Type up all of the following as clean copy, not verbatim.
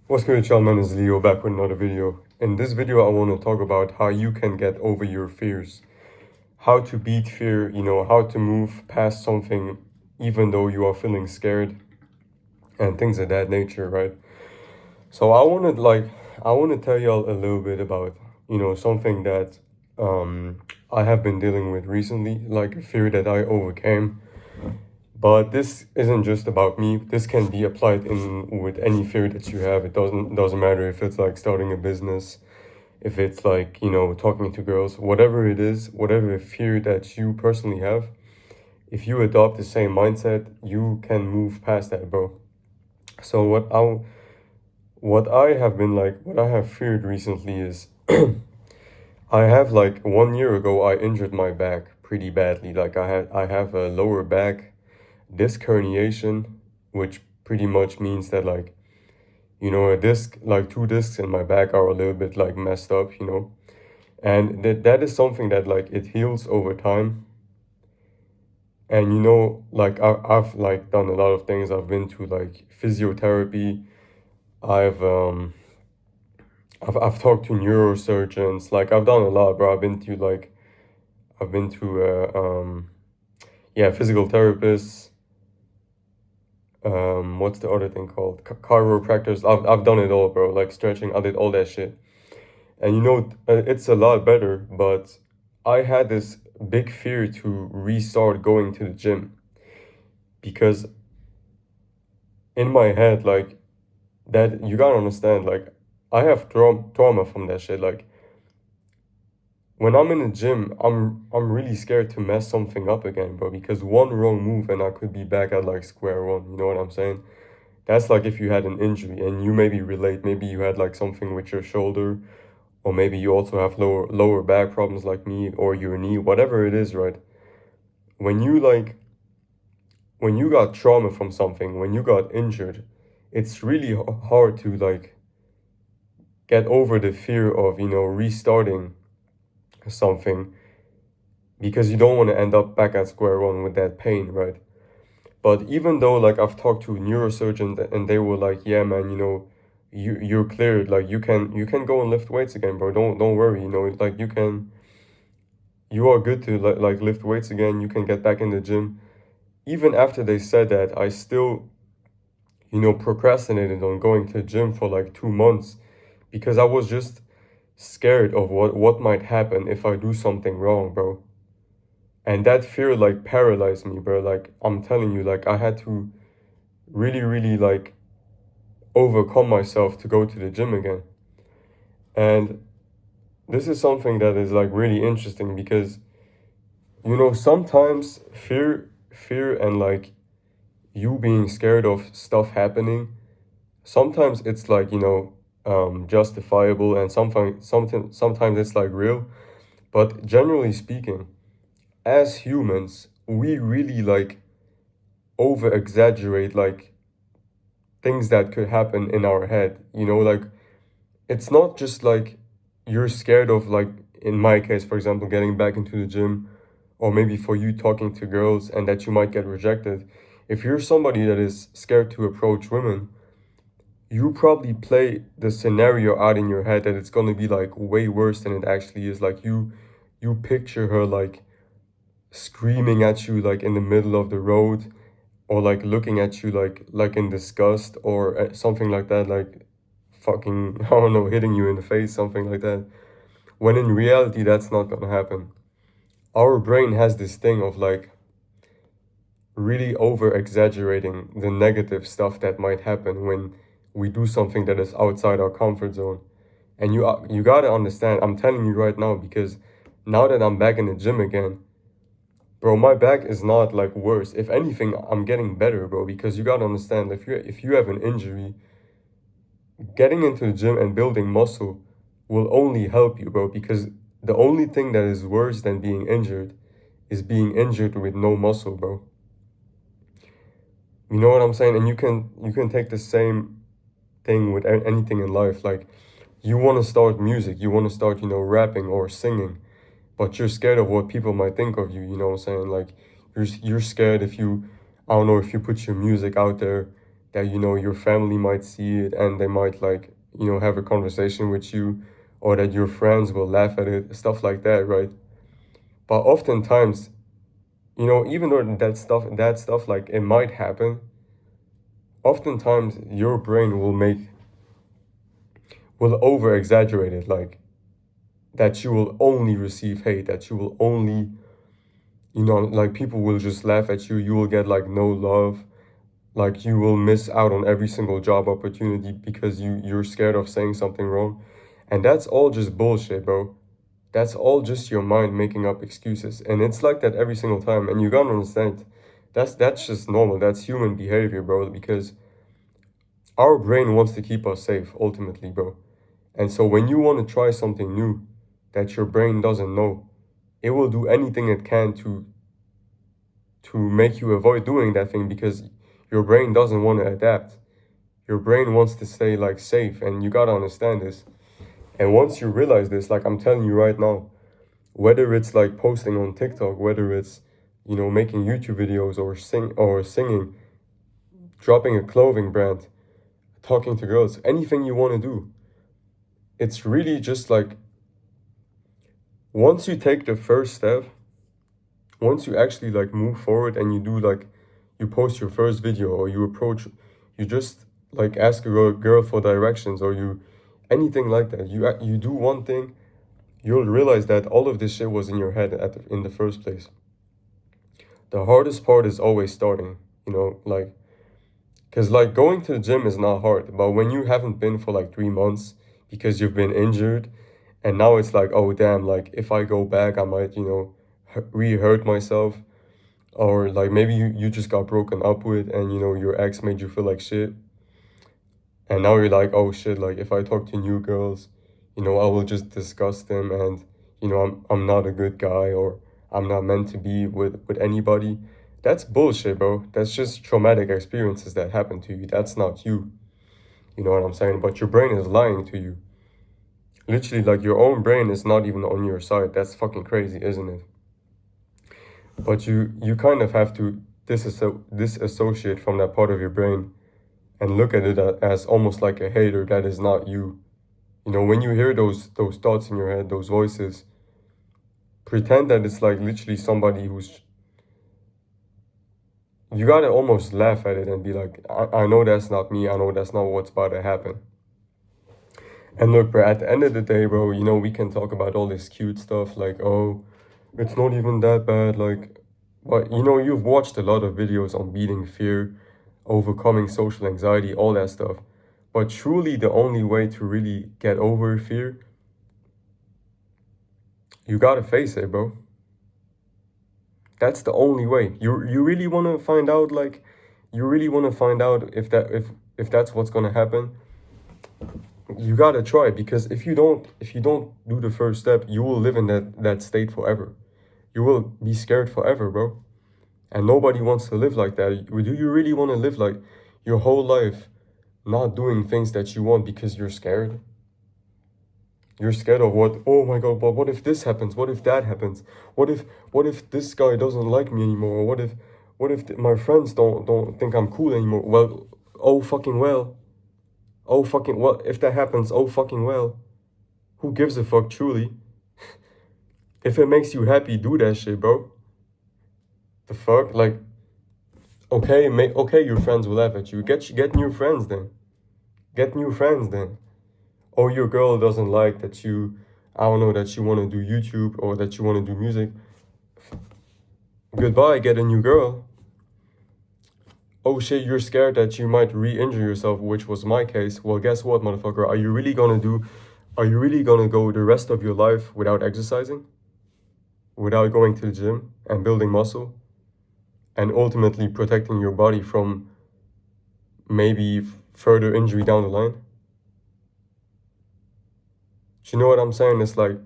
What's good, y'all? Man, it's Leo back with another video. In this video, I want to talk about how you can get over your fears, how to beat fear, how to move past something even though you are feeling scared and things of that nature, right? So I want to tell y'all a little bit about, something that I have been dealing with recently, like a fear that I overcame. But this isn't just about me. This can be applied in with any fear that you have. It doesn't matter if it's like starting a business, if it's like, talking to girls, whatever it is, whatever fear that you personally have. If you adopt the same mindset, you can move past that, bro. So what I have feared recently is I have like 1 year ago I injured my back pretty badly. Like I have a lower back disc herniation, which pretty much means that like, a disc, like two discs in my back are a little bit like messed up, and that is something that like it heals over time. And like I've like done a lot of things. I've been to like physiotherapy. I've um I've talked to neurosurgeons. Like I've done a lot, bro. I've been to yeah, physical therapists. What's the other thing called? Chiropractors. I've done it all, bro. Like stretching, I did all that shit. And it's a lot better, but I had this big fear to restart going to the gym because in my head, like that, you gotta understand, like I have trauma from that shit. Like when I'm in the gym, I'm really scared to mess something up again, bro, because one wrong move and I could be back at like square one. You know what I'm saying? That's like if you had an injury and you maybe relate, maybe you had like something with your shoulder, or maybe you also have lower back problems like me, or your knee, whatever it is, right? When you like when you got trauma from something, when you got injured, it's really hard to like get over the fear of, restarting something because you don't want to end up back at square one with that pain, right? But even though like I've talked to neurosurgeons and they were like, yeah, man, you're cleared. Like you can go and lift weights again, bro. Don't worry. Like you are good to like lift weights again. You can get back in the gym. Even after they said that, I still procrastinated on going to the gym for like 2 months because I was just scared of what might happen if I do something wrong, bro. And that fear like paralyzed me, bro. Like I'm telling you, like I had to really, really like overcome myself to go to the gym again. And this is something that is like really interesting because sometimes fear and like you being scared of stuff happening, sometimes it's like, justifiable, and sometimes it's like real. But generally speaking, as humans, we really like over exaggerate like things that could happen in our head. Like it's not just like you're scared of, like in my case, for example, getting back into the gym, or maybe for you talking to girls and that you might get rejected. If you're somebody that is scared to approach women, you probably play the scenario out in your head that it's going to be like way worse than it actually is. Like you picture her like screaming at you like in the middle of the road, or like looking at you like in disgust, or something like that, like fucking I don't know, hitting you in the face, something like that, when in reality that's not gonna happen. Our brain has this thing of like really over exaggerating the negative stuff that might happen when we do something that is outside our comfort zone. And you gotta understand, I'm telling you right now, because now that I'm back in the gym again, bro, my back is not like worse. If anything, I'm getting better, bro, because you gotta understand, if you have an injury, getting into the gym and building muscle will only help you, bro, because the only thing that is worse than being injured is being injured with no muscle, bro. You know what I'm saying? And you can take the same thing with anything in life. Like you want to start music, you want to start, rapping or singing, but you're scared of what people might think of you. You know what I'm saying? Like you're scared if you, I don't know, if you put your music out there, that, you know, your family might see it and they might like, you know, have a conversation with you, or that your friends will laugh at it, stuff like that, right? But oftentimes, you know, even though that stuff like it might happen, oftentimes your brain will over exaggerate it, like that you will only receive hate, that you will only, you know, like people will just laugh at you, you will get like no love, like you will miss out on every single job opportunity because you're scared of saying something wrong. And that's all just bullshit, bro. That's all just your mind making up excuses. And it's like that every single time. And you gotta understand, that's just normal. That's human behavior, bro, because our brain wants to keep us safe ultimately, bro. And so when you want to try something new that your brain doesn't know, it will do anything it can to make you avoid doing that thing, because your brain doesn't want to adapt. Your brain wants to stay like safe, and you gotta understand this. And once you realize this, like I'm telling you right now, whether it's like posting on TikTok, whether it's, you know, making YouTube videos, or singing, dropping a clothing brand, talking to girls, anything you want to do, it's really just like once you take the first step, once you actually like move forward and you do like, you post your first video, or you just like ask a girl for directions, or you, anything like that, you do one thing, you'll realize that all of this shit was in your head in the first place. The hardest part is always starting, you know, like, because like going to the gym is not hard, but when you haven't been for like 3 months because you've been injured, and now it's like, oh damn, like if I go back, I might, you know, re-hurt myself. Or like maybe you just got broken up with, and you know your ex made you feel like shit. And now you're like, oh shit, like if I talk to new girls, you know, I will just disgust them, and you know, I'm not a good guy, or I'm not meant to be with anybody. That's bullshit, bro. That's just traumatic experiences that happen to you. That's not you. You know what I'm saying? But your brain is lying to you. Literally, like your own brain is not even on your side. That's fucking crazy, isn't it? But you kind of have to disassociate from that part of your brain and look at it as almost like a hater that is not you. You know, when you hear those thoughts in your head, those voices, pretend that it's like literally somebody who's, you gotta almost laugh at it and be like, I know that's not me, I know that's not what's about to happen. And look, bro, at the end of the day, bro, you know, we can talk about all this cute stuff like, oh, it's not even that bad, like, but you know, you've watched a lot of videos on beating fear, overcoming social anxiety, all that stuff. But truly, the only way to really get over fear, you gotta face it, bro. That's the only way. You really want to find out, like, you really want to find out if that's what's gonna happen. You gotta try, because if you don't do the first step, you will live in that state forever. You will be scared forever, bro. And nobody wants to live like that. Do you really want to live like your whole life not doing things that you want because you're scared? You're scared of what? Oh my God, but what if this happens? What if that happens? What if this guy doesn't like me anymore? Or what if my friends don't think I'm cool anymore? Well, oh fucking well. Oh fucking well, if that happens, oh fucking well. Who gives a fuck, truly? If it makes you happy, do that shit, bro. The fuck? Like, okay, your friends will laugh at you. Get new friends then. Get new friends then. Or your girl doesn't like that you, I don't know, that you want to do YouTube, or that you want to do music. Goodbye, get a new girl. Oh shit, you're scared that you might re-injure yourself, which was my case. Well, guess what, motherfucker? Are you really gonna go the rest of your life without exercising? Without going to the gym and building muscle? And ultimately protecting your body from maybe further injury down the line? Do you know what I'm saying? It's like,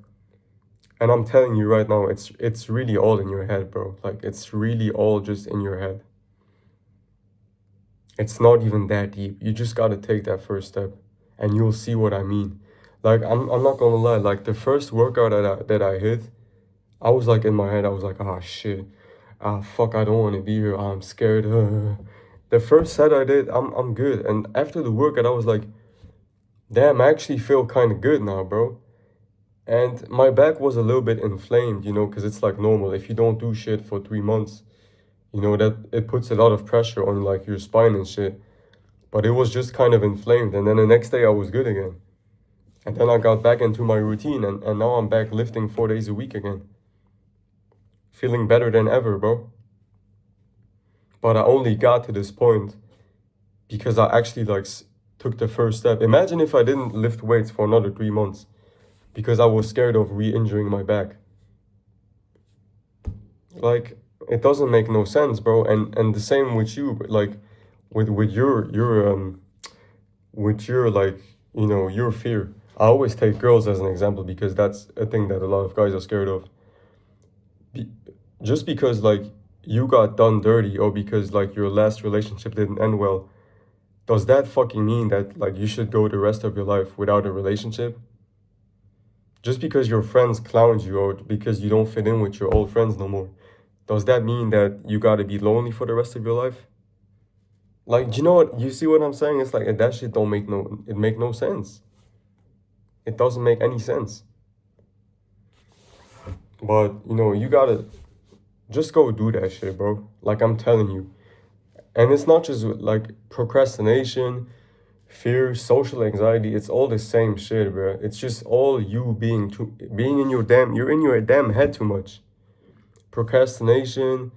and I'm telling you right now, it's really all in your head, bro. Like, it's really all just in your head. It's not even that deep. You just gotta take that first step, and you'll see what I mean. Like, I'm not gonna lie. Like, the first workout that I hit, I was like, in my head, I was like, ah shit, ah fuck, I don't want to be here. I'm scared. The first set I did, I'm good. And after the workout, I was like, damn, I actually feel kind of good now, bro. And my back was a little bit inflamed, you know, because it's like normal. If you don't do shit for 3 months, you know, that it puts a lot of pressure on like your spine and shit. But it was just kind of inflamed. And then the next day I was good again. And then I got back into my routine, and now I'm back lifting 4 days a week again. Feeling better than ever, bro. But I only got to this point because I actually like took the first step. Imagine if I didn't lift weights for another 3 months because I was scared of re-injuring my back. Like, it doesn't make no sense, bro. And the same with you, like with your like, you know, your fear. I always take girls as an example because that's a thing that a lot of guys are scared of. Just because like you got done dirty, or because like your last relationship didn't end well, does that fucking mean that like you should go the rest of your life without a relationship? Just because your friends clowned you, or because you don't fit in with your old friends no more, does that mean that you gotta be lonely for the rest of your life? Like, do you know what? You see what I'm saying? It's like that shit don't make no sense. It doesn't make any sense. But you know, you gotta just go do that shit, bro. Like I'm telling you. And it's not just like procrastination, fear, social anxiety. It's all the same shit, bro. It's just all you being in you're in your damn head too much. Procrastination,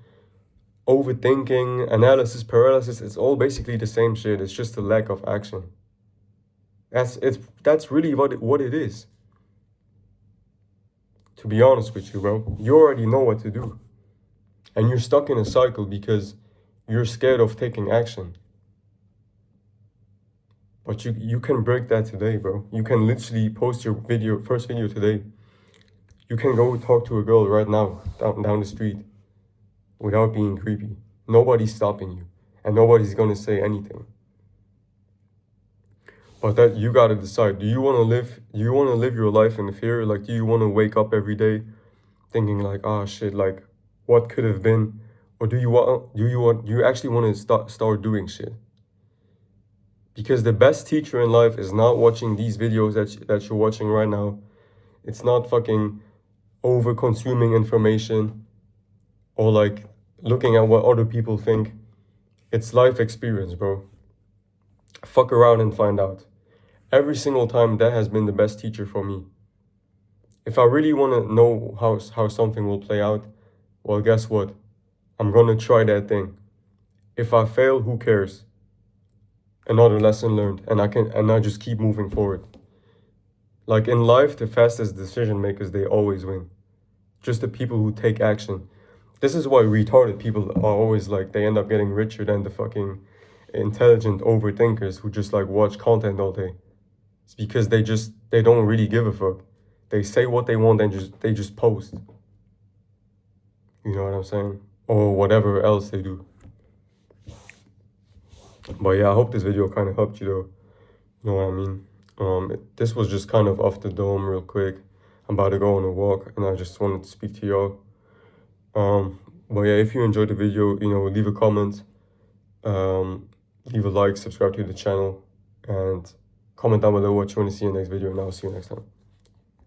overthinking, analysis paralysis, it's all basically the same shit. It's just a lack of action. That's really what it is. To be honest with you, bro. You already know what to do. And you're stuck in a cycle because you're scared of taking action. But you can break that today, bro. You can literally post your first video today. You can go talk to a girl right now down the street without being creepy. Nobody's stopping you, and nobody's gonna say anything. But that you gotta decide. Do you wanna live your life in fear? Like, do you wanna wake up every day thinking like, ah shit, like what could have been? Or do you actually want to start doing shit? Because the best teacher in life is not watching these videos that you're watching right now. It's not fucking over consuming information or like looking at what other people think. It's life experience, bro. Fuck around and find out. Every single time that has been the best teacher for me. If I really want to know how something will play out, well, guess what? I'm gonna try that thing. If I fail, who cares? Another lesson learned, and I just keep moving forward. Like in life, the fastest decision makers, they always win. Just the people who take action. This is why retarded people are always like, they end up getting richer than the fucking intelligent overthinkers who just like watch content all day. It's because they don't really give a fuck. They say what they want and they just post. You know what I'm saying? Or whatever else they do. But yeah, I hope this video kind of helped you though. You know what I mean? This was just kind of off the dome real quick. I'm about to go on a walk and I just wanted to speak to y'all. But yeah, if you enjoyed the video, you know, leave a comment, leave a like, subscribe to the channel, and comment down below what you want to see in the next video, and I'll see you next time.